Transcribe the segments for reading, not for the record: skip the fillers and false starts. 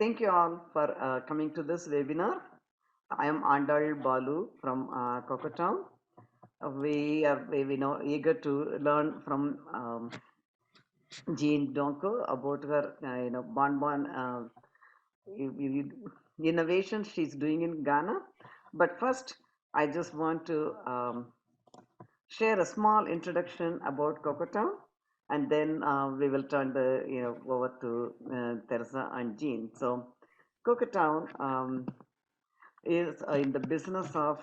Thank you all for coming to this webinar. I am 𝗪𝗲𝗏𝗪 from CocoaTown. We are eager to learn from Jeanne Donkoh about her bonbon innovation she's doing in Ghana. But first, I just want to share a small introduction about CocoaTown, and then we will turn the over to Teresa and Jean. So, CocoaTown is in the business of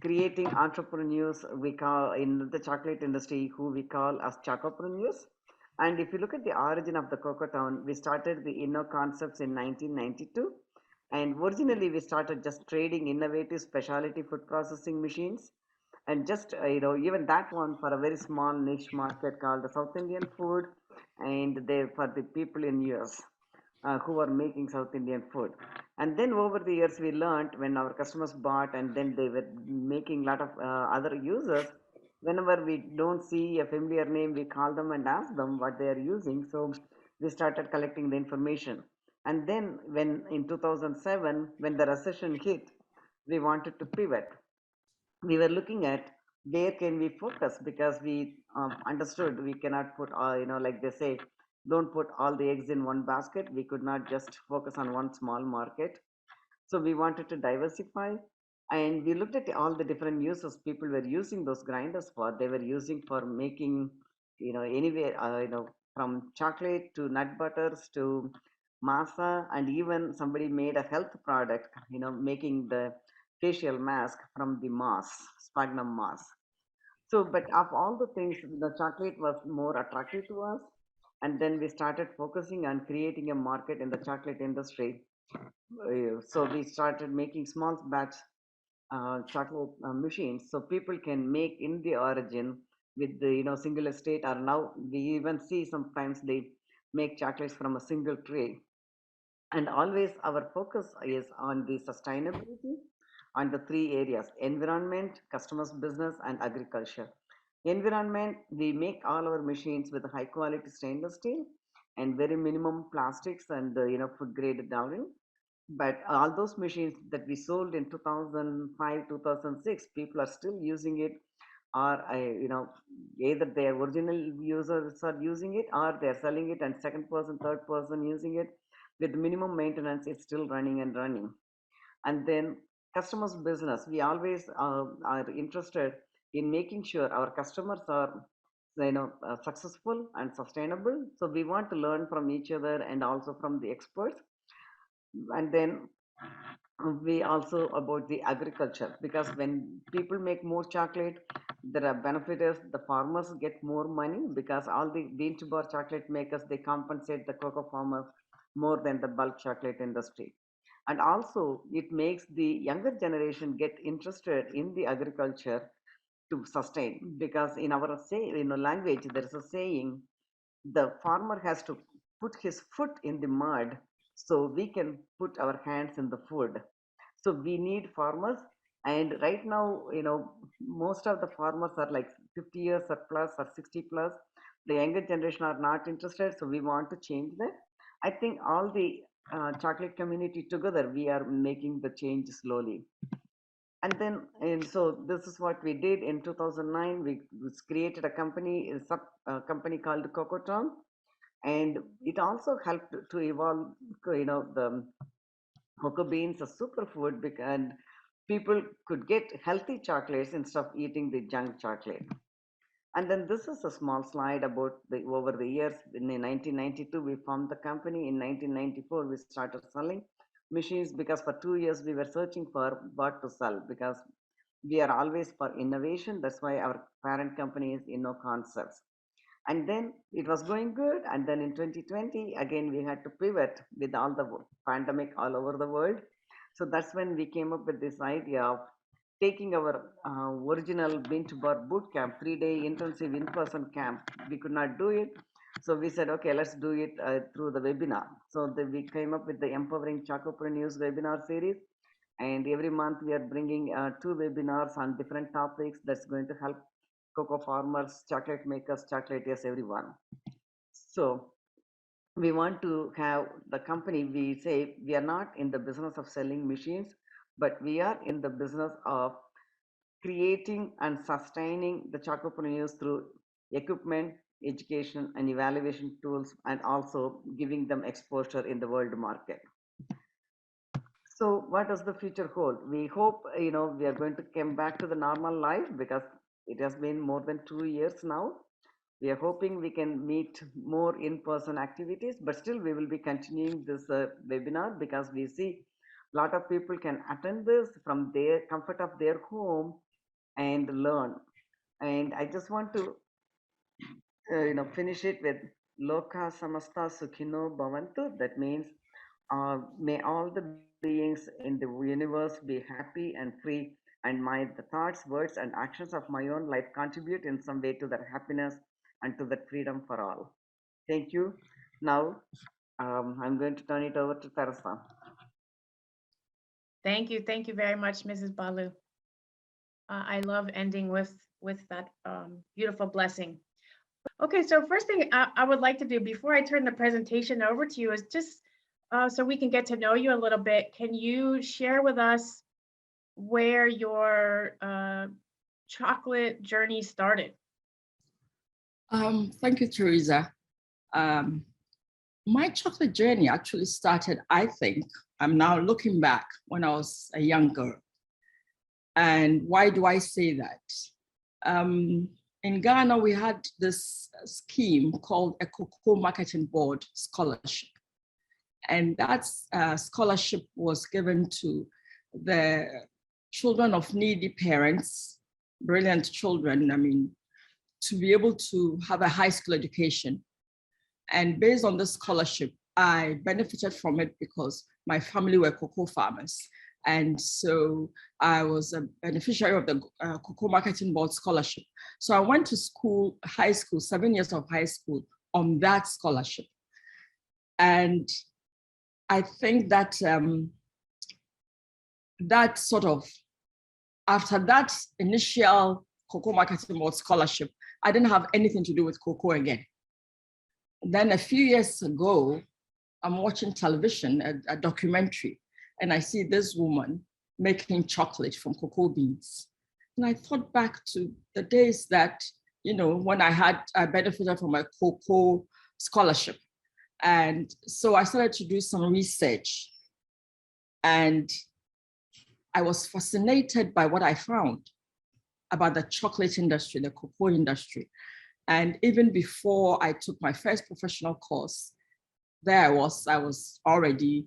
creating entrepreneurs we call in the chocolate industry who we call as chocopreneurs. And if you look at the origin of the CocoaTown, we started the inno concepts in 1992. And originally we started just trading innovative specialty food processing machines, and just even that one for a very small niche market called the South Indian food, and they for the people in US who are making South Indian food. And then over the years, we learned when our customers bought, and then they were making a lot of other users. Whenever we don't see a familiar name, we call them and ask them what they are using. So we started collecting the information. And then, when in 2007, when the recession hit, we wanted to pivot. We were looking at where can we focus, because we understood we cannot put all, like they say, don't put all the eggs in one basket. We could not just focus on one small market. So we wanted to diversify, and we looked at all the different uses people were using those grinders for. They were using for making, anywhere, from chocolate to nut butters to masa, and even somebody made a health product, making the facial mask from the moss, sphagnum moss. So, but of all the things, the chocolate was more attractive to us. And then we started focusing on creating a market in the chocolate industry. So we started making small batch chocolate machines, so people can make in the origin with the single estate. Or now we even see sometimes they make chocolates from a single tray. And always our focus is on the sustainability on the three areas: environment, customers business, and agriculture. Environment, we make all our machines with high quality stainless steel and very minimum plastics and food grade dowling. But all those machines that we sold in 2005 2006, people are still using it, or either their original users are using it, or they're selling it and second person third person using it. With minimum maintenance, it's still running and running. And then customers business, we always are interested in making sure our customers are successful and sustainable. So we want to learn from each other and also from the experts. And then we also about the agriculture, because when people make more chocolate, there are benefits. The farmers get more money, because all the bean to bar chocolate makers, they compensate the cocoa farmers more than the bulk chocolate industry. And also it makes the younger generation get interested in the agriculture to sustain, because in our say language there is a saying, the farmer has to put his foot in the mud so we can put our hands in the food. So we need farmers. And right now, most of the farmers are like 50 years or plus or 60 plus. The younger generation are not interested, so we want to change that. I think all the chocolate community together, we are making the change slowly. And so this is what we did in 2009. We created a company, a sub company called CocoaTown, and it also helped to evolve, the cocoa beans a superfood, and people could get healthy chocolates instead of eating the junk chocolate. And then this is a small slide about the over the years. In 1992, we formed the company. In 1994, we started selling machines, because for 2 years we were searching for what to sell, because we are always for innovation. That's why our parent company is Inno Concepts. And then it was going good. And then in 2020, again, we had to pivot with all the pandemic all over the world. So that's when we came up with this idea of taking our original Binge Bar boot camp, 3-day intensive in-person camp. We could not do it. So we said, okay, let's do it through the webinar. So we came up with the Empowering Chocopreneurs webinar series. And every month we are bringing 2 webinars on different topics that's going to help cocoa farmers, chocolate makers, chocolatiers, everyone. So we want to have the company, we say we are not in the business of selling machines, but we are in the business of creating and sustaining the chocopreneurs through equipment, education, and evaluation tools, and also giving them exposure in the world market. So, what does the future hold? We hope we are going to come back to the normal life because it has been more than 2 years now. We are hoping we can meet more in-person activities, but still we will be continuing this webinar because we see a lot of people can attend this from their comfort of their home and learn. And I just want to finish it with Loka Samasta Sukhino Bhavantu. That means may all the beings in the universe be happy and free, and may the thoughts, words, and actions of my own life contribute in some way to that happiness and to that freedom for all. Thank you. Now, I'm going to turn it over to Teresa. Thank you. Thank you very much, Mrs. Balu. I love ending with that beautiful blessing. Okay, so first thing I would like to do before I turn the presentation over to you is just so we can get to know you a little bit. Can you share with us where your chocolate journey started? Thank you, Teresa. My chocolate journey actually started, I think, I'm now looking back when I was a young girl. And why do I say that? In Ghana, we had this scheme called a Cocoa Marketing Board Scholarship. And that scholarship was given to the children of needy parents, brilliant children, to be able to have a high school education. And based on this scholarship, I benefited from it because my family were cocoa farmers. And so I was a beneficiary of the Cocoa Marketing Board Scholarship. So I went to school, high school, 7 years of high school on that scholarship. And I think that that sort of, after that initial Cocoa Marketing Board Scholarship, I didn't have anything to do with cocoa again. Then a few years ago, I'm watching television, a documentary, and I see this woman making chocolate from cocoa beans. And I thought back to the days that, when I benefited from a cocoa scholarship. And so I started to do some research. And I was fascinated by what I found about the chocolate industry, the cocoa industry. And even before I took my first professional course, I was already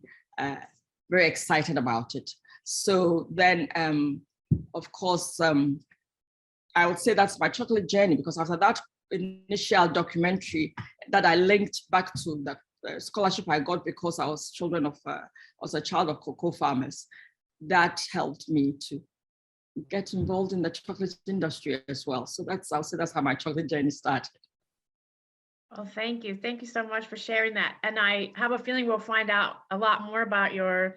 very excited about it. So then, of course, I would say that's my chocolate journey, because after that initial documentary that I linked back to the scholarship I got because I was a child of cocoa farmers, that helped me to get involved in the chocolate industry as well. So I'll say that's how my chocolate journey started. Well, thank you. Thank you so much for sharing that. And I have a feeling we'll find out a lot more about your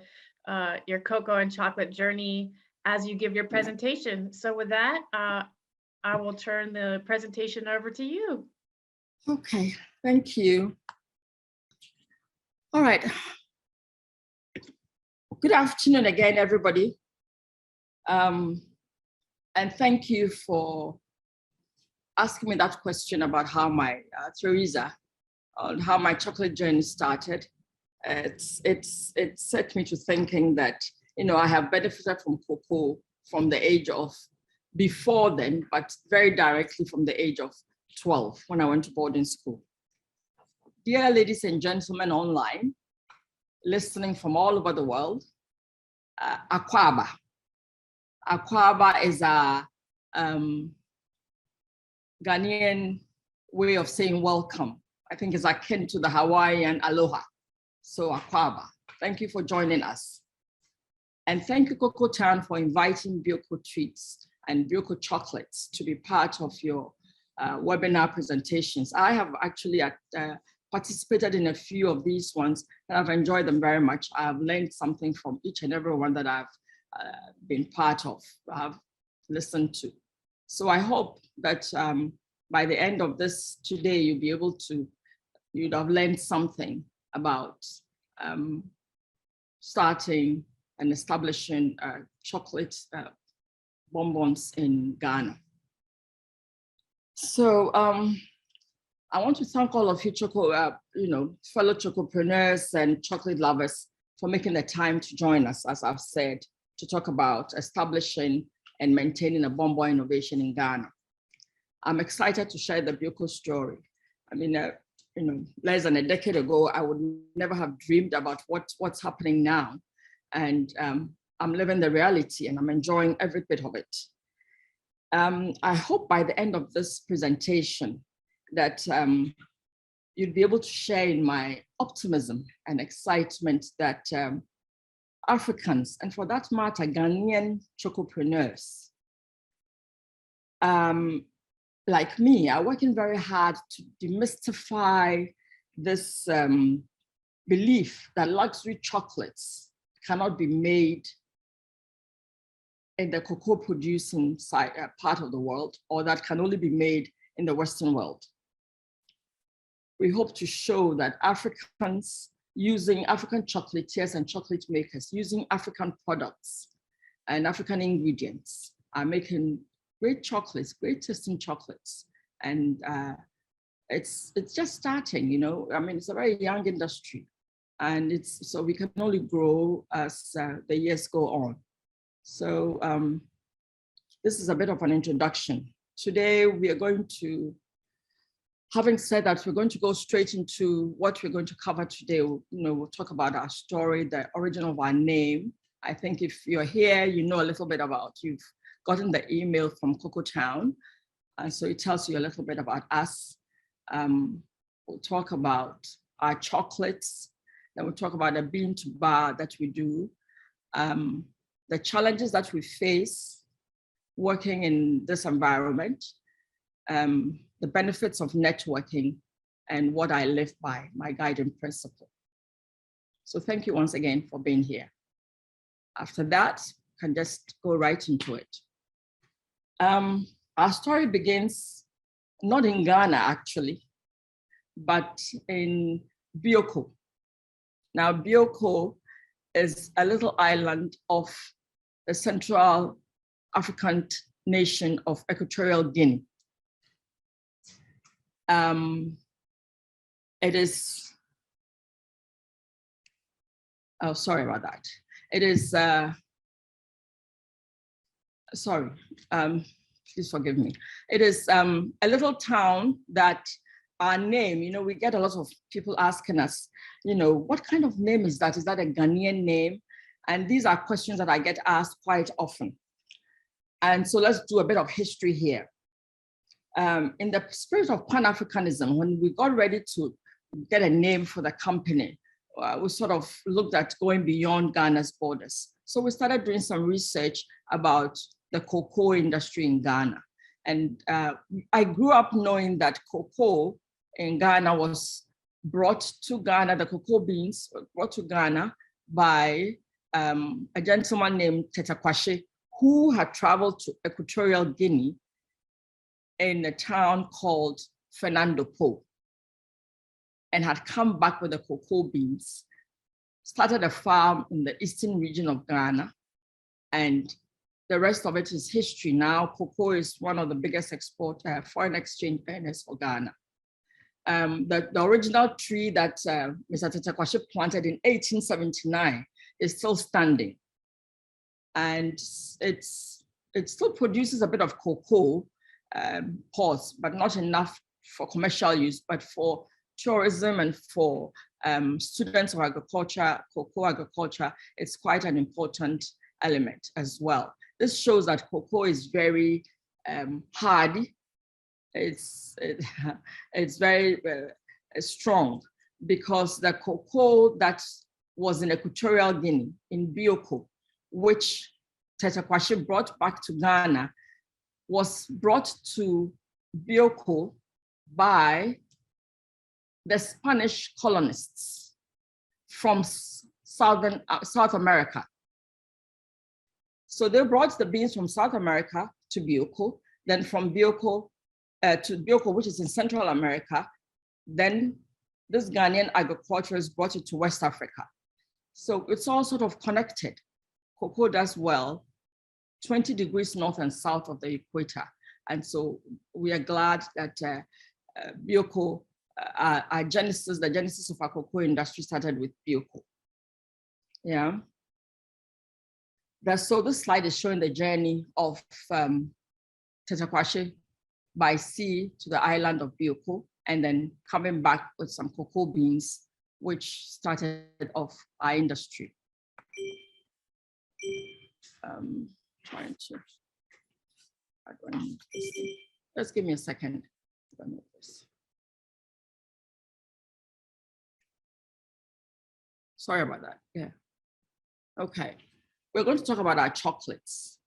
cocoa and chocolate journey as you give your presentation. So with that, I will turn the presentation over to you. Okay, thank you. All right. Good afternoon again, everybody. And thank you for asking me that question about how my Teresa, on how my chocolate journey started. It set me to thinking that I have benefited from cocoa from the age of before then, but very directly from the age of 12 when I went to boarding school. Dear ladies and gentlemen online, listening from all over the world, 𝗪𝗏𝗑𝗏. 𝗪𝗏𝗑𝗏 is a Ghanaian way of saying welcome. I think it's akin to the Hawaiian aloha. So 𝗪𝗏𝗑𝗏. Thank you for joining us. And thank you, CocoaTown, for inviting Bioko Treats and Bioko Chocolates to be part of your webinar presentations. I have actually participated in a few of these ones, and I've enjoyed them very much. I've learned something from each and every one that I've been part of, I've listened to. So I hope that by the end of this today, you'll be able to you'd have learned something about starting and establishing chocolate bonbons in Ghana. So I want to thank all of you, fellow chocopreneurs and chocolate lovers for making the time to join us, as I've said, to talk about establishing and maintaining a bonbon innovation in Ghana. I'm excited to share the Bioko story. I mean, less than a decade ago, I would never have dreamed about what's happening now. And I'm living the reality and I'm enjoying every bit of it. I hope by the end of this presentation that you'd be able to share in my optimism and excitement that Africans, and for that matter, Ghanaian chocopreneurs, like me, are working very hard to demystify this belief that luxury chocolates cannot be made in the cocoa producing side, part of the world, or that can only be made in the Western world. We hope to show that Africans using African chocolatiers and chocolate makers using African products and African ingredients are making great chocolates, great tasting chocolates. And it's just starting, I mean, it's a very young industry and so we can only grow as the years go on. So this is a bit of an introduction. Today, we are going to, having said that, we're going to go straight into what we're going to cover today. We'll talk about our story, the origin of our name. I think if you're here, you know a little bit about, you've gotten the email from CocoaTown. So it tells you a little bit about us. We'll talk about our chocolates. Then we'll talk about the bean to bar that we do. The challenges that we face working in this environment, the benefits of networking, and what I live by, my guiding principle. So thank you once again for being here. After that, I can just go right into it. Our story begins not in Ghana, actually, but in Bioko. Now, Bioko is a little island of the Central African nation of Equatorial Guinea. It is, oh, sorry about that. It is, sorry, please forgive me. It is a little town that our name, we get a lot of people asking us, what kind of name is that? Is that a Ghanaian name? And these are questions that I get asked quite often. And so let's do a bit of history here. In the spirit of Pan-Africanism, when we got ready to get a name for the company, we sort of looked at going beyond Ghana's borders. So we started doing some research about the cocoa industry in Ghana. And I grew up knowing that cocoa in Ghana was brought to Ghana, the cocoa beans were brought to Ghana by a gentleman named 𝗕𝗀𝗀𝗃, who had traveled to Equatorial Guinea in a town called Fernando Po, and had come back with the cocoa beans, started a farm in the eastern region of Ghana, and the rest of it is history. Now, cocoa is one of the biggest foreign exchange earners for Ghana. The original tree that Mr. 𝗕𝗀𝗀𝗃 planted in 1879 is still standing. And it still produces a bit of cocoa, pause, but not enough for commercial use, but for tourism and for students of agriculture, cocoa agriculture, it's quite an important element as well. This shows that cocoa is very hardy. It's very strong, because the cocoa that was in Equatorial Guinea, in Bioko, which 𝗕𝗀𝗀𝗃 brought back to Ghana, was brought to Bioko by the Spanish colonists from South America. So they brought the beans from South America to Bioko, then from Bioko to Bioko, which is in Central America, then this Ghanaian agriculturist brought it to West Africa. So it's all sort of connected. Cocoa does well 20 degrees north and south of the equator. And so we are glad that Bioko, the genesis of our cocoa industry started with Bioko. Yeah. So this slide is showing the journey of 𝗕𝘀𝗀𝗃 by sea to the island of Bioko, and then coming back with some cocoa beans, which started off our industry. Trying to, how do I move this thing? Just give me a second. Sorry about that. Yeah. Okay. We're going to talk about our chocolates.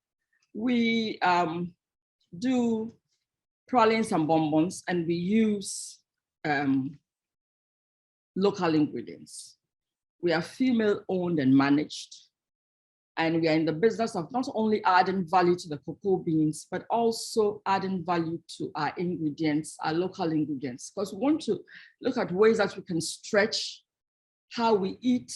We do pralines and bonbons, and we use local ingredients. We are female owned and managed, and we are in the business of not only adding value to the cocoa beans, but also adding value to our ingredients, our local ingredients, because we want to look at ways that we can stretch how we eat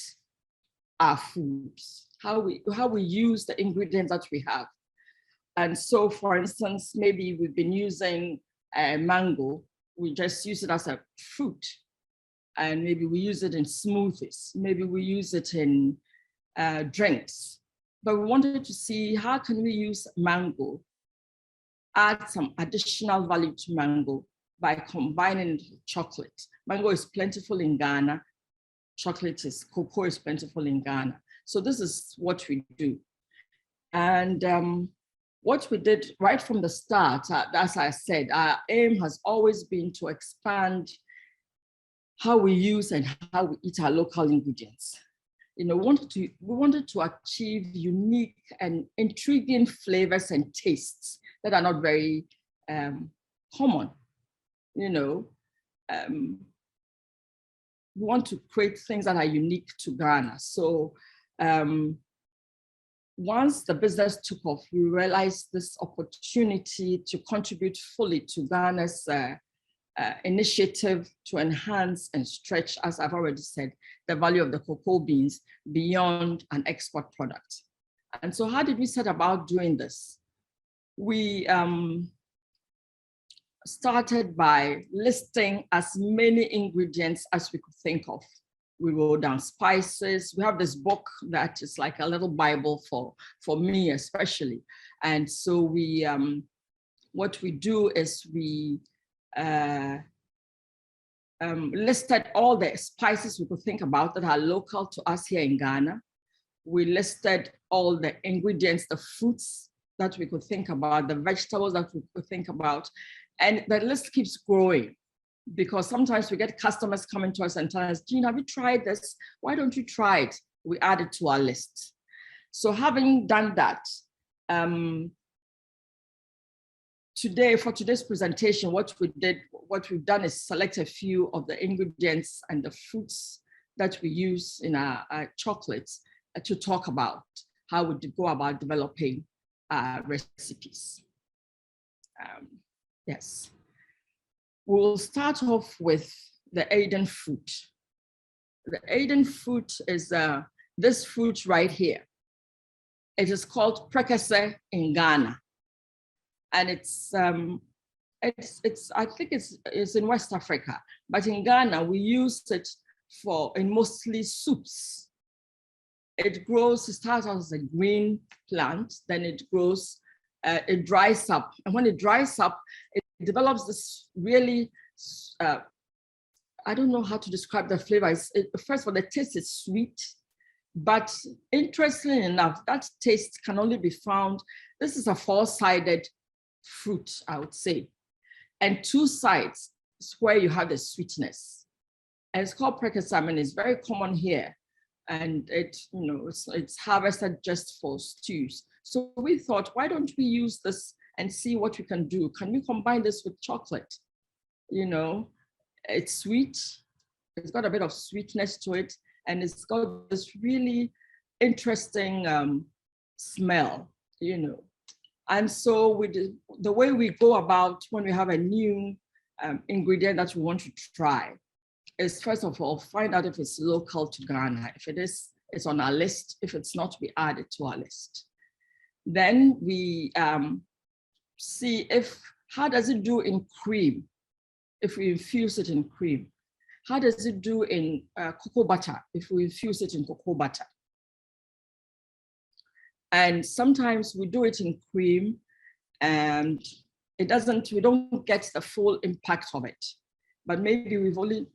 our foods, how we use the ingredients that we have. And so, for instance, maybe we've been using mango, we just use it as a fruit, and maybe we use it in smoothies, maybe we use it in drinks. But we wanted to see how can we use mango, add some additional value to mango by combining it with chocolate. Mango is plentiful in Ghana, cocoa is plentiful in Ghana. So this is what we do. And what we did right from the start, as I said, our aim has always been to expand how we use and how we eat our local ingredients. You know, we wanted to achieve unique and intriguing flavors and tastes that are not very common. You know, we want to create things that are unique to Ghana. So once the business took off, we realized this opportunity to contribute fully to Ghana's initiative to enhance and stretch, as I've already said, the value of the cocoa beans beyond an export product. And so how did we set about doing this? We started by listing as many ingredients as we could think of. We wrote down spices. We have this book that is like a little Bible for me especially. And so we, what we do is we listed all the spices we could think about that are local to us here in Ghana. We listed all the ingredients, the fruits that we could think about, the vegetables that we could think about. And the list keeps growing, because sometimes we get customers coming to us and telling us, Jeanne, have you tried this? Why don't you try it? We add it to our list. So having done that, for today's presentation, what we've done is select a few of the ingredients and the fruits that we use in our chocolates to talk about how we go about developing recipes. Yes. We'll start off with the Aidan fruit. The Aidan fruit is this fruit right here. It is called prekese in Ghana. And I think it's in West Africa, but in Ghana, we use it in mostly soups. It starts as a green plant, then it grows, it dries up. And when it dries up, it develops this really, I don't know how to describe the flavor. First of all, the taste is sweet, but interestingly enough, that taste can only be found. This is a four-sided fruit, I would say. And two sides is where you have the sweetness. And it's called prekese. I mean, it's very common here. And it's harvested just for stews. So we thought, why don't we use this and see what we can do? Can we combine this with chocolate? You know, it's sweet. It's got a bit of sweetness to it. And it's got this really interesting smell, you know. And so the way we go about when we have a new ingredient that we want to try is, first of all, find out if it's local to Ghana. If it is, it's on our list. If it's not, we add it to our list. Then we see how does it do in cream, if we infuse it in cream. How does it do in cocoa butter, if we infuse it in cocoa butter? And sometimes we do it in cream and we don't get the full impact of it. But maybe we've only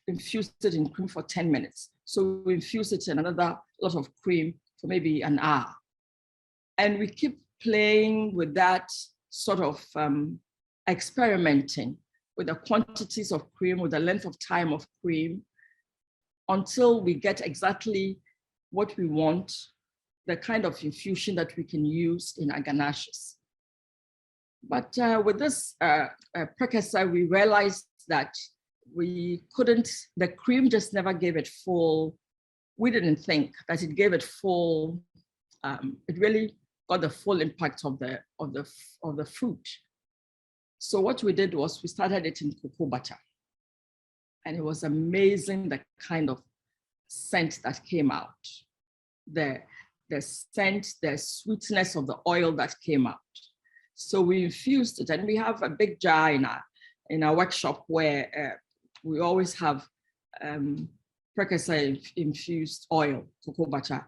infused it in cream for 10 minutes. So we infuse it in another lot of cream for maybe an hour. And we keep playing with that sort of experimenting with the quantities of cream, with the length of time of cream, until we get exactly what we want, the kind of infusion that we can use in our ganaches. But with this prekese, we realized that we couldn't, the cream just never gave it full, we didn't think that it gave it full, it really got the full impact of the fruit. So what we did was we started it in cocoa butter. And it was amazing the kind of scent that came out. The scent, the sweetness of the oil that came out. So we infused it, and we have a big jar in our workshop where we always have prekese infused oil, cocoa butter,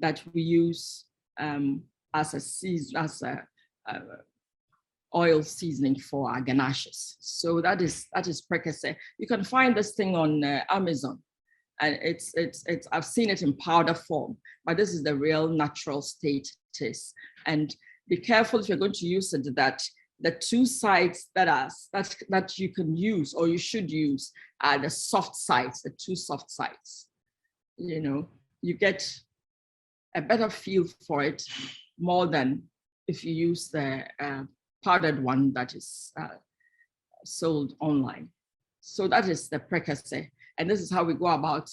that we use as a oil seasoning for our ganaches. So that is prekese. You can find this thing on Amazon, and it's I've seen it in powder form, but this is the real natural state it is. And be careful if you're going to use it, that the two sides that you can use, or you should use, are the soft sides, the two soft sides. You know, you get a better feel for it more than if you use the powdered one that is sold online. So that is the prekese. And this is how we go about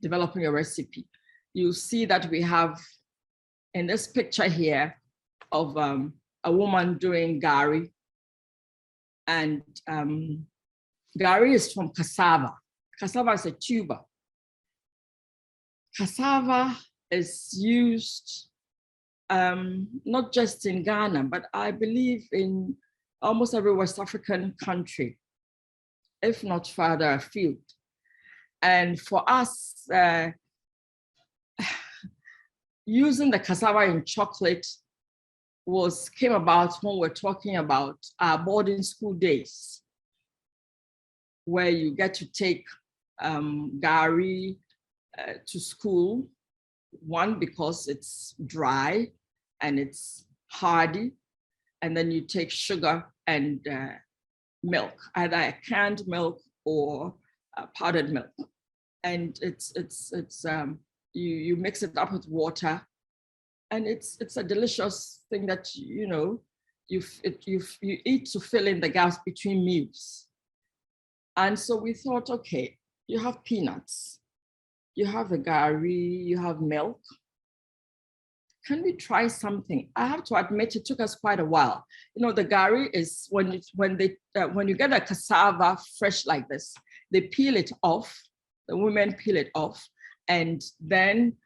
developing a recipe. You see that we have in this picture here of a woman doing gari. And gari is from cassava. Cassava is a tuber. Cassava is used not just in Ghana, but I believe in almost every West African country, if not further afield. And for us, using the cassava in chocolate came about when we're talking about our boarding school days, where you get to take gari to school, one, because it's dry and it's hardy, and then you take sugar and milk, either a canned milk or powdered milk, and you mix it up with water, and it's a delicious thing that you eat to fill in the gaps between meals. And so we thought, okay, you have peanuts, you have the gari, you have milk. Can we try something? I have to admit, it took us quite a while. You know, the gari is when you get a cassava fresh like this, they peel it off. The women peel it off, and then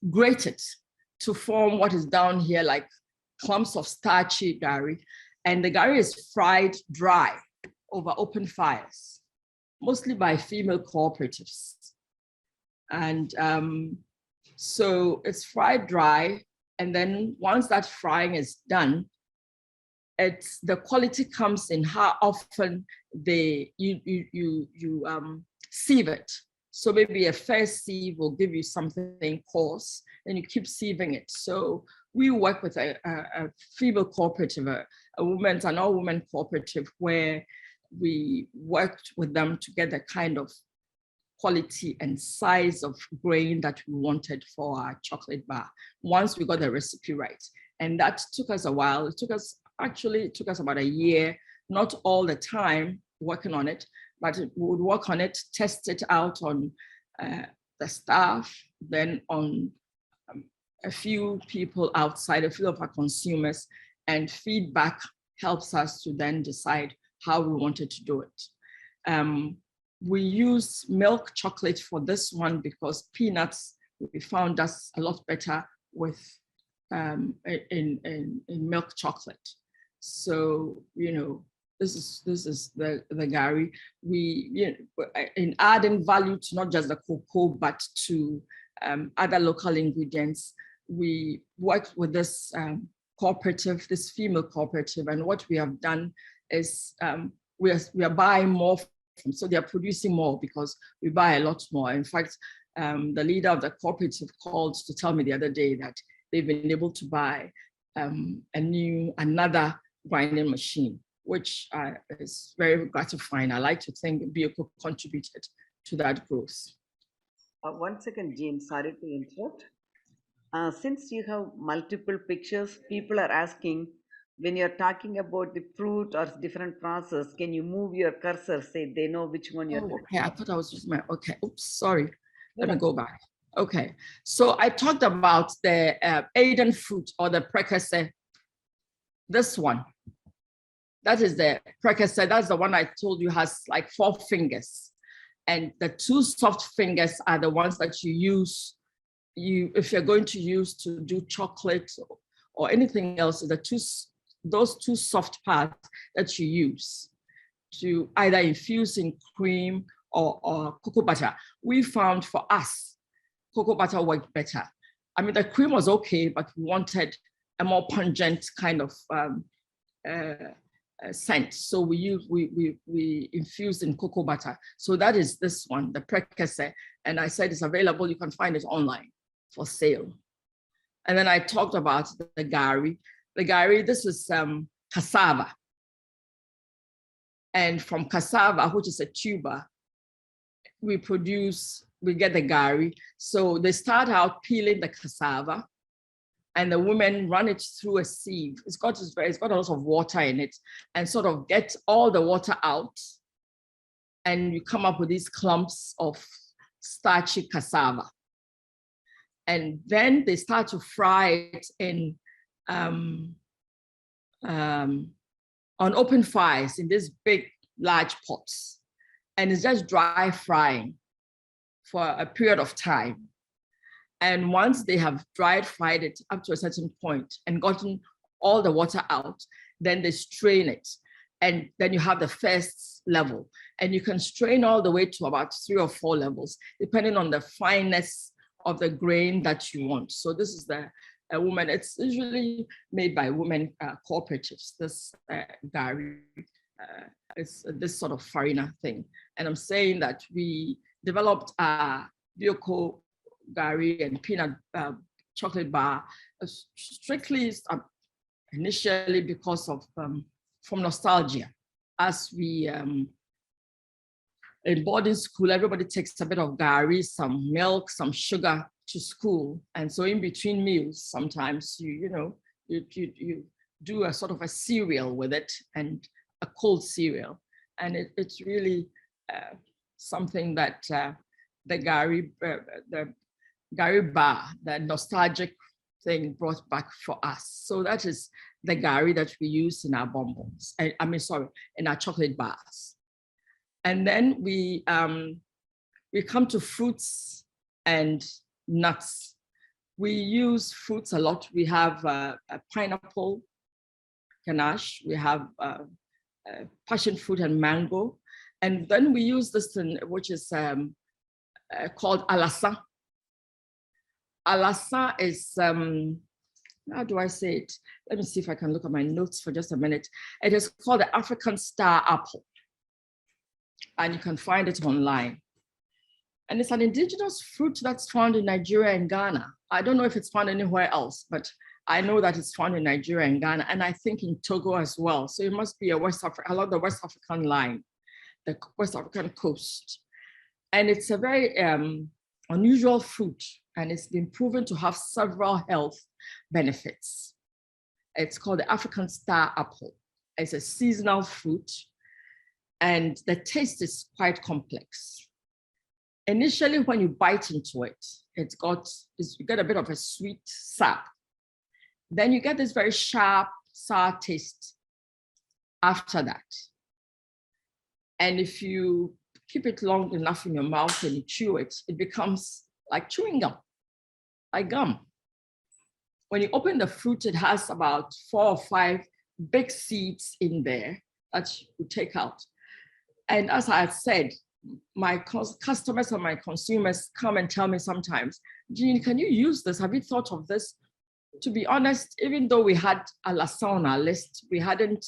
grate it to form what is down here like clumps of starchy gari. And the gari is fried dry over open fires, mostly by female cooperatives. And so it's fried dry. And then once that frying is done, the quality comes in how often you sieve it. So maybe a first sieve will give you something coarse, and you keep sieving it. So we work with a female cooperative, an all-women cooperative, where we worked with them to get the kind of quality and size of grain that we wanted for our chocolate bar, once we got the recipe right. And that took us a while. It took us about a year, not all the time working on it, but we would work on it, test it out on the staff, then on a few people outside, a few of our consumers, and feedback helps us to then decide how we wanted to do it. We use milk chocolate for this one because peanuts, we found that's a lot better with in milk chocolate. So, this is the gari. We, in adding value to not just the cocoa, but to other local ingredients, we worked with this cooperative, this female cooperative, and what we have done is we are buying more from, so they are producing more because we buy a lot more. In fact, the leader of the cooperative called to tell me the other day that they've been able to buy another grinding machine, which is very gratifying. I like to think Bioko contributed to that growth. 1 second, Jeanne, sorry to interrupt. Since you have multiple pictures, people are asking, when you're talking about the fruit or different process, can you move your cursor, say they know which one you're talking about? Okay, I thought I was using my, okay, oops, sorry. Let me go back. Okay, so I talked about the Aidan fruit or the prekese. This one, that is the prekese. That's the one I told you has like 4 fingers. And the 2 soft fingers are the ones that you use, if you're going to use to do chocolate or anything else, those 2 soft parts that you use to either infuse in cream or cocoa butter. We found for us, cocoa butter worked better. I mean, the cream was okay, but we wanted a more pungent kind of scent. So we infused in cocoa butter. So that is this one, the prekese. And I said it's available. You can find it online for sale. And then I talked about the gari. The gari, this is cassava. And from cassava, which is a tuber, we get the gari. So they start out peeling the cassava, and the women run it through a sieve. It's got a lot of water in it, and sort of get all the water out. And you come up with these clumps of starchy cassava. And then they start to fry it in on open fires in these big, large pots. And it's just dry frying for a period of time. And once they have fried it up to a certain point and gotten all the water out, then they strain it. And then you have the first level. And you can strain all the way to about 3 or 4 levels, depending on the fineness of the grain that you want. So this is a woman, it's usually made by women cooperatives, this gari, it's this sort of farina thing. And I'm saying that we developed Bioko gari and peanut chocolate bar strictly initially because of from nostalgia. As we in boarding school, everybody takes a bit of gari, some milk, some sugar to school, and so in between meals, sometimes you do a sort of a cereal with it, and a cold cereal, and it's really something that the gari bar, the nostalgic thing, brought back for us. So that is the gari that we use in our bonbons. In our chocolate bars. And then we come to fruits and nuts. We use fruits a lot. We have a pineapple ganache. We have passion fruit and mango. And then we use this thing, which is called alasa. Alasa is, how do I say it? Let me see if I can look at my notes for just a minute. It is called the African star apple. And you can find it online. And it's an indigenous fruit that's found in Nigeria and Ghana. I don't know if it's found anywhere else, but I know that it's found in Nigeria and Ghana, and I think in Togo as well. So it must be along the West African line, the West African coast. And it's a very unusual fruit, and it's been proven to have several health benefits. It's called the African star apple. It's a seasonal fruit, and the taste is quite complex. Initially, when you bite into it, you get a bit of a sweet sap. Then you get this very sharp, sour taste after that. And if you keep it long enough in your mouth and you chew it, it becomes like chewing gum, like gum. When you open the fruit, it has about 4 or 5 big seeds in there that you take out. And as I said, my customers and my consumers come and tell me sometimes, Jeanne, can you use this? Have you thought of this? To be honest, even though we had alasa on our list, we hadn't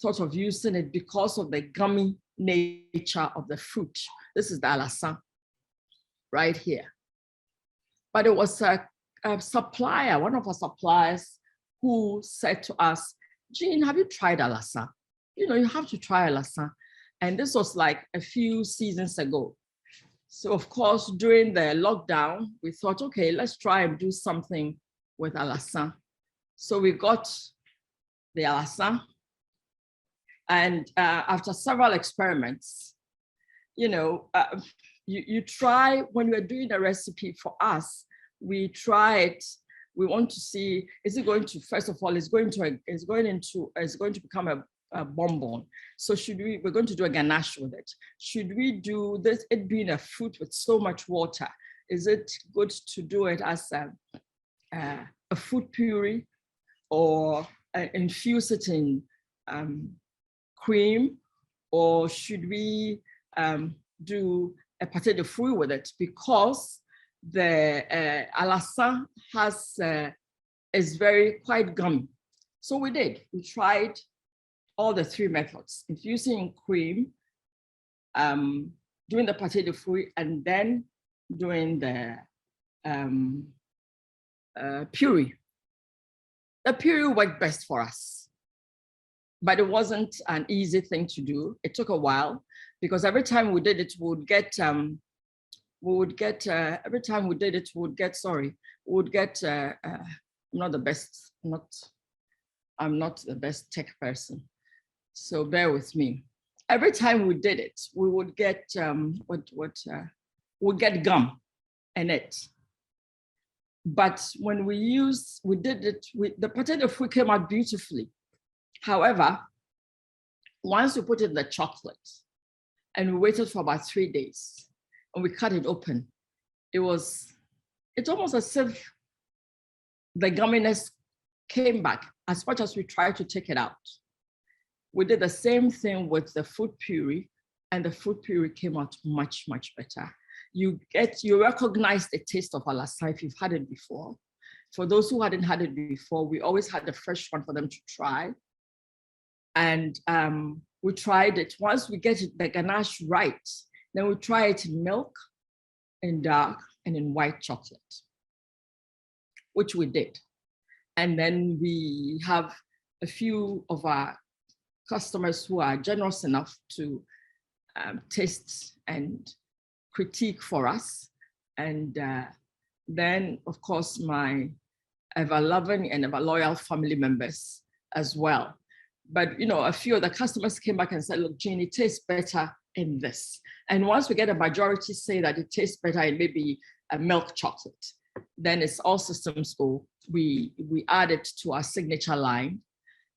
thought of using it because of the gummy nature of the fruit. This is the alasa right here. But it was a supplier, one of our suppliers, who said to us, Jeanne, have you tried alasa? You know, you have to try alasa. And this was like a few seasons ago. So of course, during the lockdown, we thought, okay, let's try and do something with alasa. So we got the alasa. And after several experiments, you know, you try, when we're doing a recipe for us, we try it. We want to see, is it going to, first of all, it's going to become a bonbon. So we're going to do a ganache with it. Should we do this, it being a fruit with so much water, is it good to do it as a fruit puree, or infuse it in cream, or should we do a pâté de fruits with it? Because the alasa is quite gummy. So we did. We tried all the 3 methods: infusing in cream, doing the pâté de fruits, and then doing the puree. The puree worked best for us, but it wasn't an easy thing to do. It took a while because every time we did it, I'm not the best tech person, so bear with me. Every time we did it, we would get get gum in it. But when we did it, the pâté de fruits came out beautifully. However, once we put it in the chocolate and we waited for about 3 days and we cut it open, it's almost as if the gumminess came back as much as we tried to take it out. We did the same thing with the fruit puree, and the fruit puree came out much, much better. You recognize the taste of alasa if you've had it before. For those who hadn't had it before, we always had the fresh one for them to try. And we tried it. Once we get the ganache right, then we try it in milk, in dark, and in white chocolate, which we did. And then we have a few of our customers who are generous enough to taste and critique for us. And then, of course, my ever-loving and ever-loyal family members as well. But, you know, a few of the customers came back and said, look, Jeanne, it tastes better in this. And once we get a majority say that it tastes better in maybe a milk chocolate, then it's all systems go. We add it to our signature line.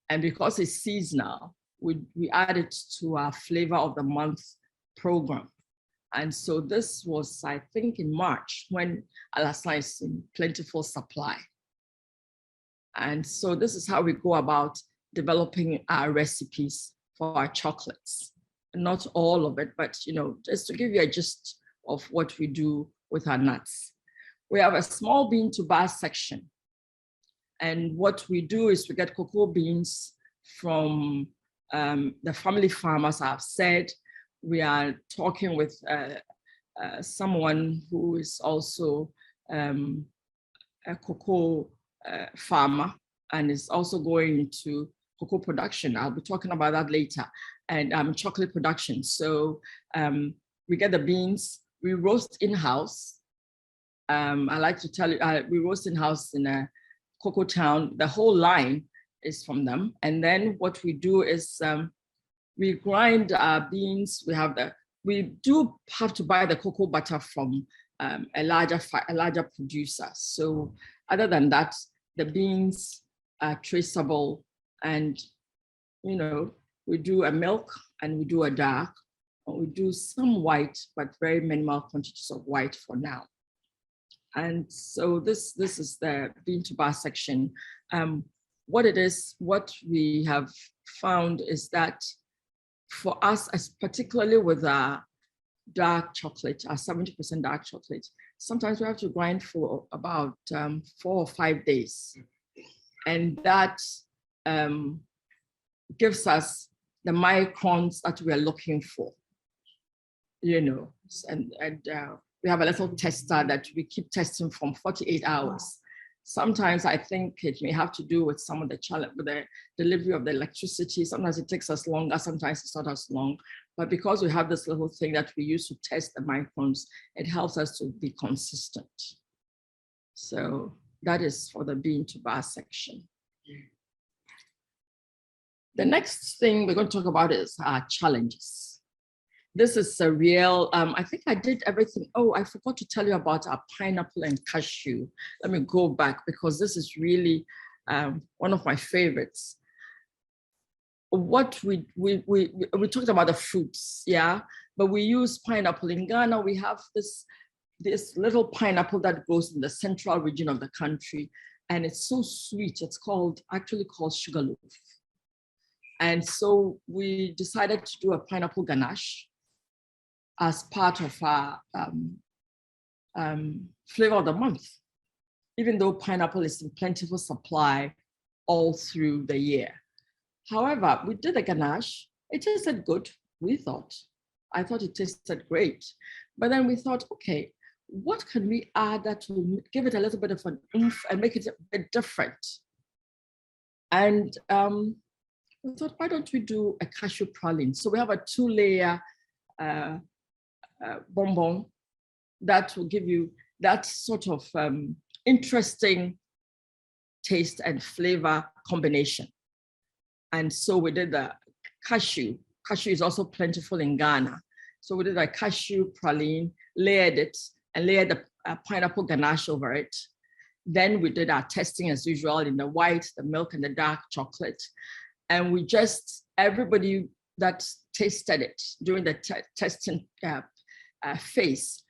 And because it's seasonal, we add it to our flavor of the month program. And so this was, I think, in March when alasa is in plentiful supply. And so this is how we go about developing our recipes for our chocolates. Not all of it, but, you know, just to give you a gist of what we do with our nuts. We have a small bean to bar section. And what we do is we get cocoa beans from the family farmers. I've said we are talking with someone who is also a cocoa farmer and is also going into cocoa production. I'll be talking about that later. And chocolate production. So we get the beans, we roast in-house. I like to tell you, we roast in-house in a CocoaTown. The whole line is from them. And then what we do is we grind our beans. We do have to buy the cocoa butter from a larger producer. So other than that, the beans are traceable, and, you know, We do a milk and we do a dark. We do some white, but very minimal quantities of white for now. And so this is the bean-to-bar section. What it is, what we have found is that for us, as particularly with our dark chocolate, our 70% dark chocolate, sometimes we have to grind for about 4 or 5 days. And that gives us the microns that we are looking for, you know, and we have a little tester that we keep testing from 48 hours. Sometimes I think it may have to do with some of the challenge with the delivery of the electricity. Sometimes it takes us longer, sometimes it's not as long. But because we have this little thing that we use to test the microns, it helps us to be consistent. So that is for the bean-to-bar section. The next thing we're going to talk about is our challenges. This is a real, I think I did everything. Oh, I forgot to tell you about our pineapple and cashew. Let me go back because this is really one of my favorites. What we talked about the fruits, yeah, but we use pineapple. In Ghana, we have this little pineapple that grows in the central region of the country, and it's so sweet. It's actually called sugarloaf. And so we decided to do a pineapple ganache as part of our flavor of the month, even though pineapple is in plentiful supply all through the year. However, we did a ganache. It tasted good, we thought. I thought it tasted great. But then we thought, okay, what can we add that will give it a little bit of an oomph and make it a bit different? And we thought, why don't we do a cashew praline? So we have a 2-layer bonbon that will give you that sort of interesting taste and flavor combination. And so we did the cashew. Cashew is also plentiful in Ghana. So we did a cashew praline, layered it, and layered the pineapple ganache over it. Then we did our testing as usual in the white, the milk, and the dark chocolate. And we just, everybody that tasted it during the testing phase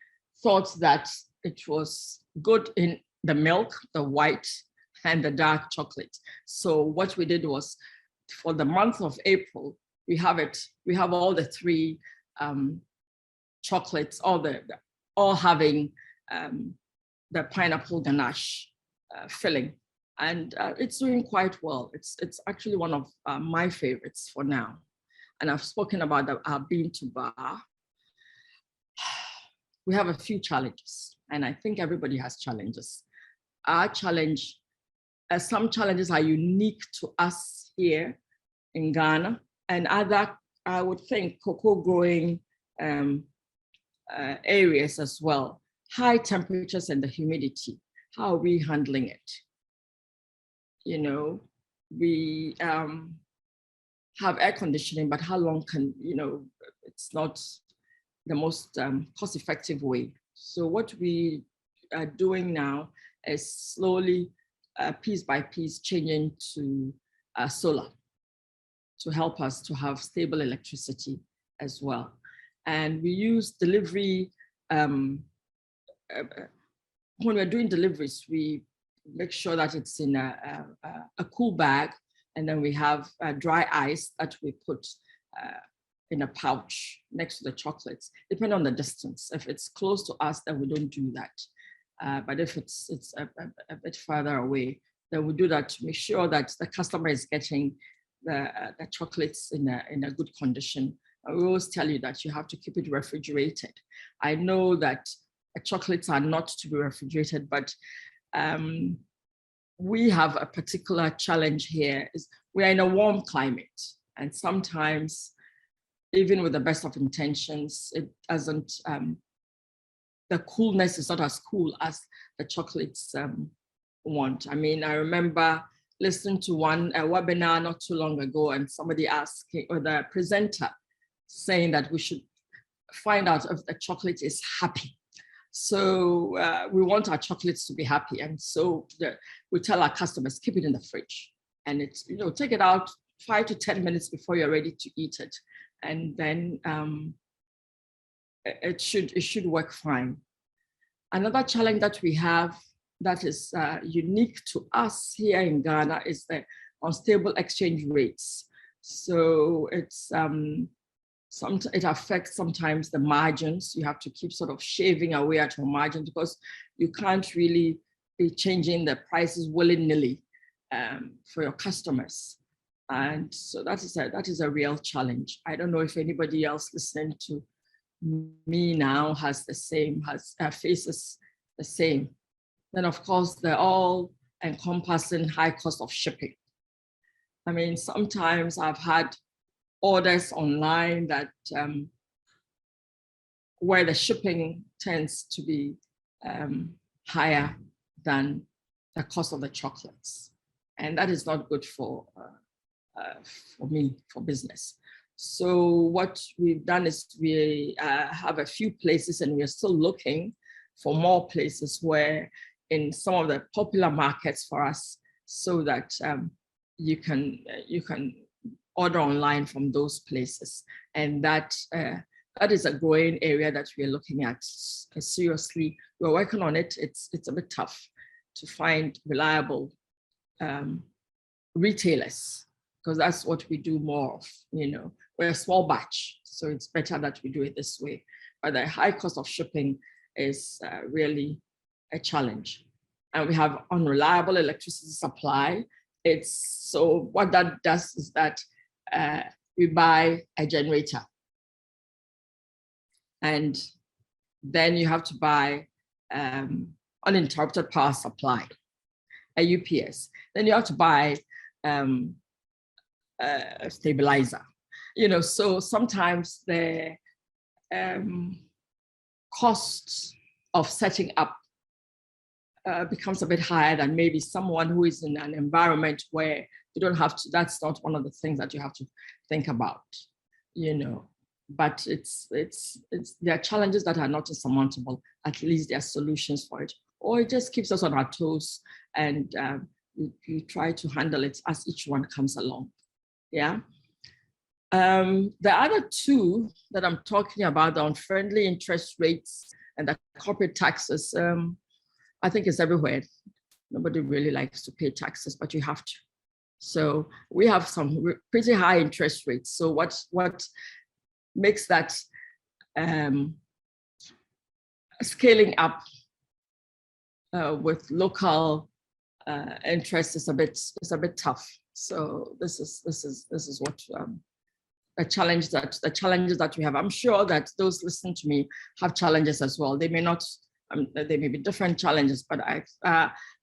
thought that it was good in the milk, the white, and the dark chocolate. So what we did was, for the month of April, we have all the 3 chocolates, all having the pineapple ganache filling. And it's doing quite well. It's actually one of my favorites for now. And I've spoken about our bean-to-bar. We have a few challenges, and I think everybody has challenges. Our challenge, some challenges are unique to us here in Ghana, and other, I would think, cocoa growing areas as well. High temperatures and the humidity. How are we handling it? You know, we have air conditioning, but how long can, you know, it's not the most cost-effective way. So what we are doing now is slowly, piece by piece, changing to solar to help us to have stable electricity as well. And we use delivery, when we're doing deliveries, we make sure that it's in a cool bag, and then we have dry ice that we put in a pouch next to the chocolates, depending on the distance. If it's close to us, then we don't do that. But if it's a bit further away, then we do that to make sure that the customer is getting the chocolates in a good condition. We always tell you that you have to keep it refrigerated. I know that chocolates are not to be refrigerated, but we have a particular challenge here. We are in a warm climate, and sometimes, even with the best of intentions, it doesn't, the coolness is not as cool as the chocolates want. I mean, I remember listening to a webinar not too long ago, and somebody asking, or the presenter saying that we should find out if the chocolate is happy. So we want our chocolates to be happy. And so we tell our customers, keep it in the fridge. And it's, you know, take it out 5 to 10 minutes before you're ready to eat it. And then it should work fine. Another challenge that we have that is unique to us here in Ghana is the unstable exchange rates. So it's it affects sometimes the margins. You have to keep sort of shaving away at your margin because you can't really be changing the prices willy-nilly for your customers. And so that is a real challenge. I don't know if anybody else listening to me now has the same, faces the same. Then of course, the all-encompassing high cost of shipping. I mean, sometimes I've had orders online that where the shipping tends to be higher than the cost of the chocolates. And that is not good for me, for business. So what we've done is we have a few places, and we're still looking for more places where in some of the popular markets for us, so that you can order online from those places. And that is a growing area that we're looking at seriously. We're working on it. It's a bit tough to find reliable retailers, because that's what we do more of. You know, we're a small batch, so it's better that we do it this way. But the high cost of shipping is really a challenge. And we have unreliable electricity supply. So what that does is that we buy a generator, and then you have to buy uninterrupted power supply, a UPS. Then you have to buy a stabilizer. You know, so sometimes the cost of setting up becomes a bit higher than maybe someone who is in an environment where you don't have to, that's not one of the things that you have to think about, you know. But there are challenges that are not insurmountable. At least there are solutions for it. Or it just keeps us on our toes, and we try to handle it as each one comes along, yeah. The other two that I'm talking about, the unfriendly interest rates and the corporate taxes, I think it's everywhere. Nobody really likes to pay taxes, but you have to. So we have some pretty high interest rates. So what makes that scaling up with local interest is a bit tough. So this is what the challenges that we have. I'm sure that those listening to me have challenges as well. They may not. They may be different challenges, but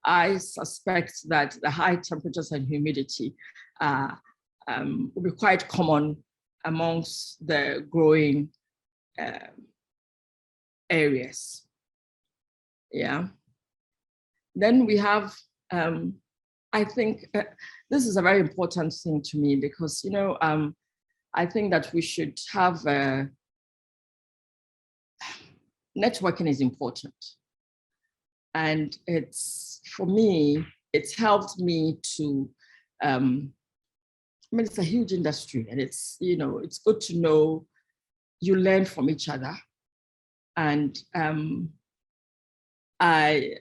I suspect that the high temperatures and humidity will be quite common amongst the growing areas. Yeah. Then we have, I think this is a very important thing to me, because, you know, I think that we should have networking is important. And for me, it's helped me to, I mean, it's a huge industry, and it's, you know, it's good to know you learn from each other. And I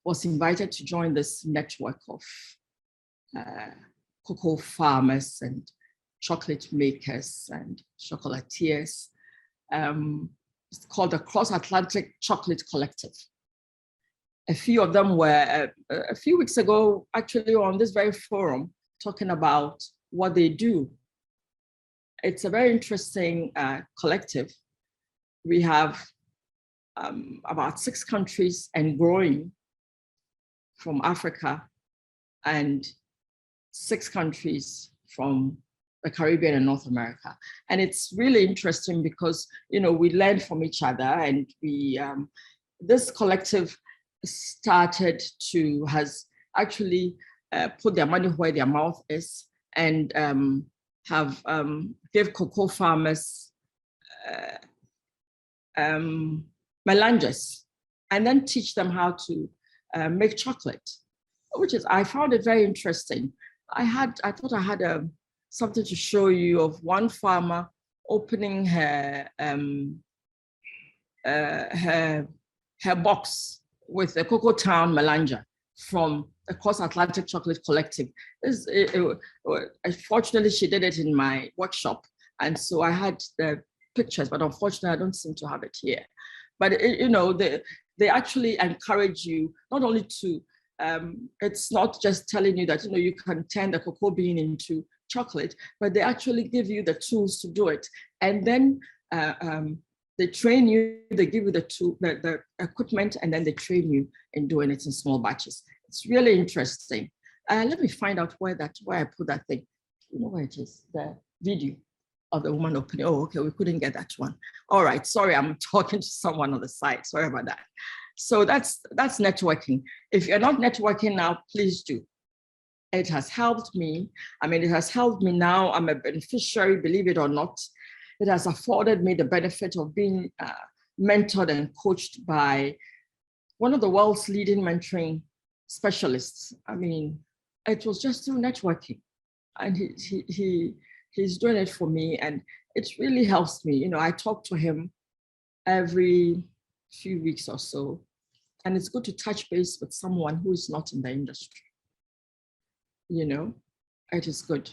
was invited to join this network of cocoa farmers and chocolate makers and chocolatiers. It's called the Cross-Atlantic Chocolate Collective. A few of them were a few weeks ago, actually, on this very forum, talking about what they do. It's a very interesting collective. We have about 6 countries and growing from Africa, and 6 countries from the Caribbean and North America. And it's really interesting because, you know, we learn from each other, and we, this collective has actually put their money where their mouth is, and give cocoa farmers melanges, and then teach them how to make chocolate, I found it very interesting. I thought I had something to show you of one farmer opening her box with a CocoaTown melange from the Cross-Atlantic Chocolate Collective. Fortunately, she did it in my workshop. And so I had the pictures, but unfortunately, I don't seem to have it here. But they actually encourage you not only to, it's not just telling you that you can turn the cocoa bean into chocolate, but they actually give you the tools to do it. And then they train you, they give you the equipment, and then they train you in doing it in small batches. It's really interesting. Let me find out where I put that thing. You know where it is, the video of the woman opening. Oh, okay, we couldn't get that one. All right, sorry, I'm talking to someone on the side. Sorry about that. So that's networking. If you're not networking now, please do. It has helped me. I mean, it has helped me now. I'm a beneficiary, believe it or not. It has afforded me the benefit of being mentored and coached by one of the world's leading mentoring specialists. I mean, it was just through networking. And he's doing it for me, and it really helps me. I talk to him every few weeks or so, and it's good to touch base with someone who is not in the industry. It is good.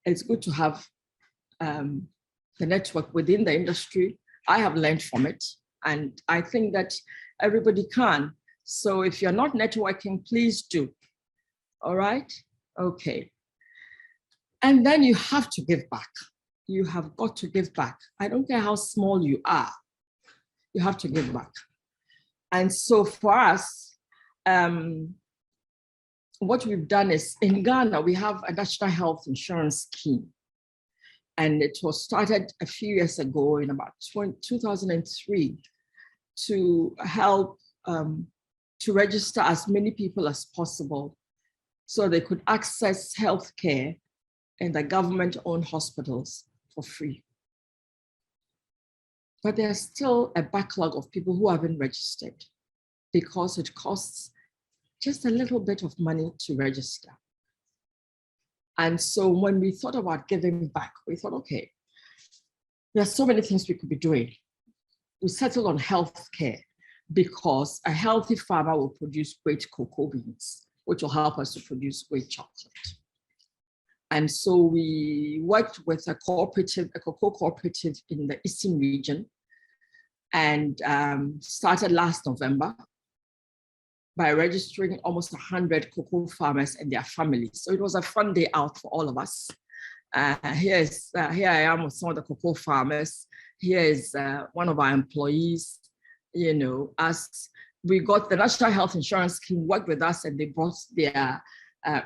It's good to have the network within the industry. I have learned from it, and I think that everybody can. So if you're not networking, please do. All right? Okay. And then you have to give back. You have got to give back. I don't care how small you are, you have to give back. And so for us, what we've done is, in Ghana, we have a national health insurance scheme. And it was started a few years ago in about 2003 to help to register as many people as possible so they could access healthcare in the government-owned hospitals for free. But there's still a backlog of people who haven't registered because it costs just a little bit of money to register. And so when we thought about giving back, we thought, okay, there are so many things we could be doing. We settled on healthcare because a healthy farmer will produce great cocoa beans, which will help us to produce great chocolate. And so we worked with a cocoa cooperative in the Eastern region, and started last November by registering almost 100 cocoa farmers and their families. So it was a fun day out for all of us. Here I am with some of the cocoa farmers. Here is one of our employees. As we got the National Health Insurance Scheme, worked with us, and they brought their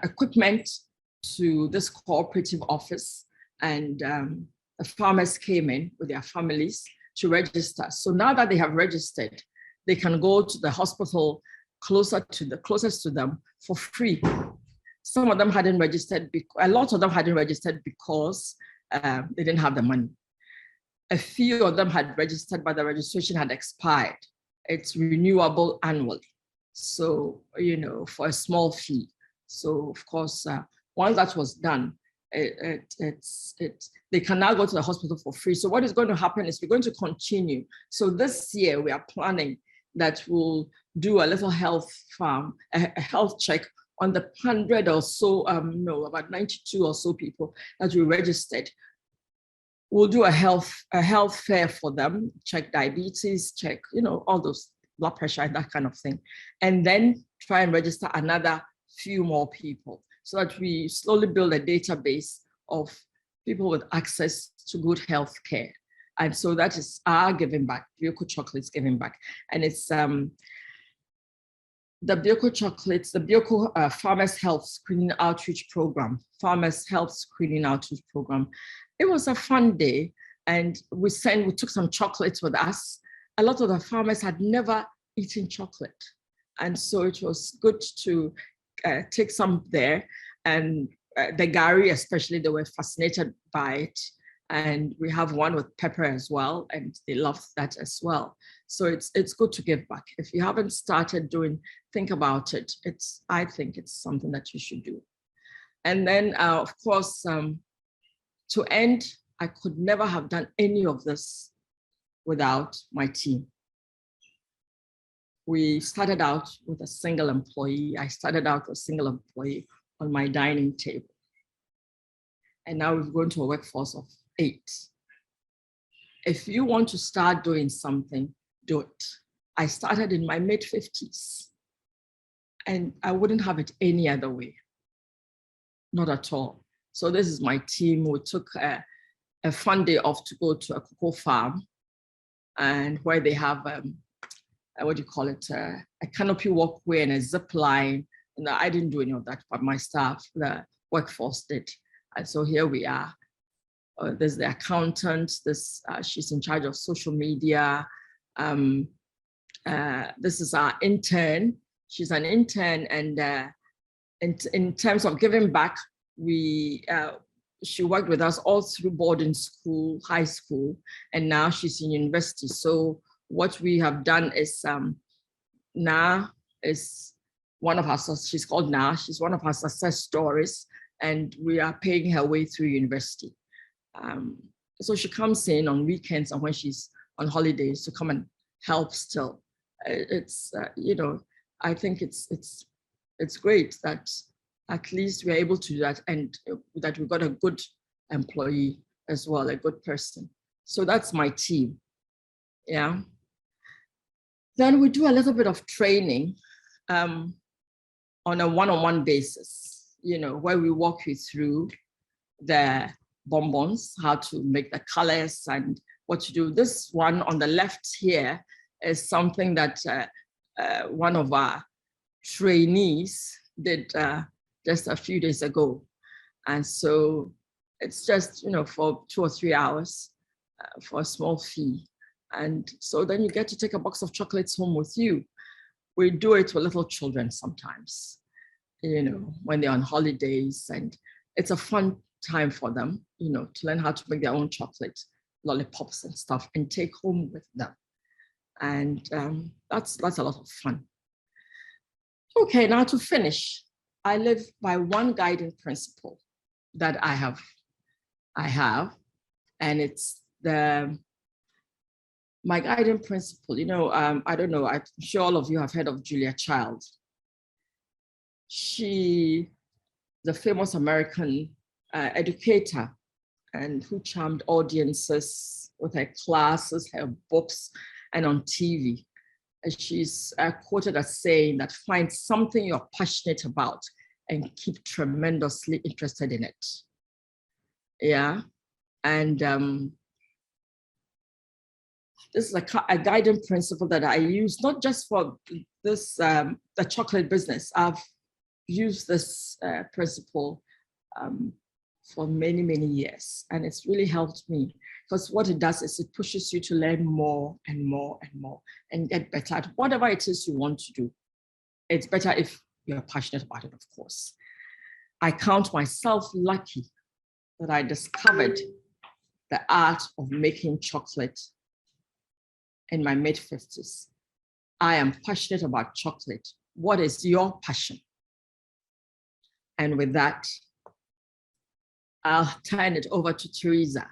equipment to this cooperative office, and the farmers came in with their families to register. So now that they have registered, they can go to the hospital closest to them for free. Some of them hadn't registered, a lot of them hadn't registered because they didn't have the money. A few of them had registered, but the registration had expired. It's renewable annually. So, for a small fee. So of course, once that was done, they can now go to the hospital for free. So what is going to happen is we're going to continue. So this year we are planning that we'll do a little health a health check on the 100 or so, about 92 or so people that we registered. We'll do a health fair for them, check diabetes, check, all those blood pressure and that kind of thing. And then try and register another few more people so that we slowly build a database of people with access to good health care. And so that is our giving back, Bioko Chocolates giving back. And it's the Bioko Chocolates, the Bioko Farmers Health Screening Outreach Program, Farmers Health Screening Outreach Program. It was a fun day, and we took some chocolates with us. A lot of the farmers had never eaten chocolate. And so it was good to take some there, and the gari especially, they were fascinated by it. And we have one with pepper as well, and they loved that as well. So it's good to give back. If you haven't started think about it. I think it's something that you should do. And then, of course, to end, I could never have done any of this without my team. We started out with a single employee. I started out with a single employee on my dining table. And now we've grown to a workforce of 8. If you want to start doing something, do it. I started in my mid-50s, and I wouldn't have it any other way. Not at all. So this is my team. We took a fun day off to go to a cocoa farm, and where they have, what do you call it, a canopy walkway and a zip line. And I didn't do any of that, but my staff, the workforce did. And so here we are. There's the accountant. She's in charge of social media. This is our intern. She's an intern, and in terms of giving back, she worked with us all through boarding school, high school, and now she's in university. So what we have done is Na is one of her, she's called Na, she's one of her success stories, and we are paying her way through university. So she comes in on weekends and when she's on holidays to come and help still. It's, you know, I think it's great that at least we're able to do that, and that we've got a good employee as well, a good person. So that's my team, yeah. Then we do a little bit of training on a one-on-one basis, you know, where we walk you through the bonbons, how to make the colors and what to do. This one on the left here is something that one of our trainees did just a few days ago. And so it's just, you know, for 2 or 3 hours for a small fee. And so then you get to take a box of chocolates home with you. We do it for little children sometimes, you know, when they're on holidays, and it's a fun time for them, you know, to learn how to make their own chocolate, lollipops and stuff, and take home with them. And that's a lot of fun. Okay, now to finish, I live by one guiding principle that I have, and it's my guiding principle. You know, I don't know, I'm sure all of you have heard of Julia Child. She, the famous American educator, and who charmed audiences with her classes, her books, and on TV. And she's quoted as saying that find something you're passionate about and keep tremendously interested in it. Yeah, and this is a guiding principle that I use, not just for this, the chocolate business. I've used this principle for many, many years, and it's really helped me, because what it does is it pushes you to learn more and more and more and get better at whatever it is you want to do. It's better if you're passionate about it, of course. I count myself lucky that I discovered the art of making chocolate in my mid-50s. I am passionate about chocolate. What is your passion? And with that, I'll turn it over to Teresa.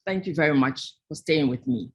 Thank you very much for staying with me.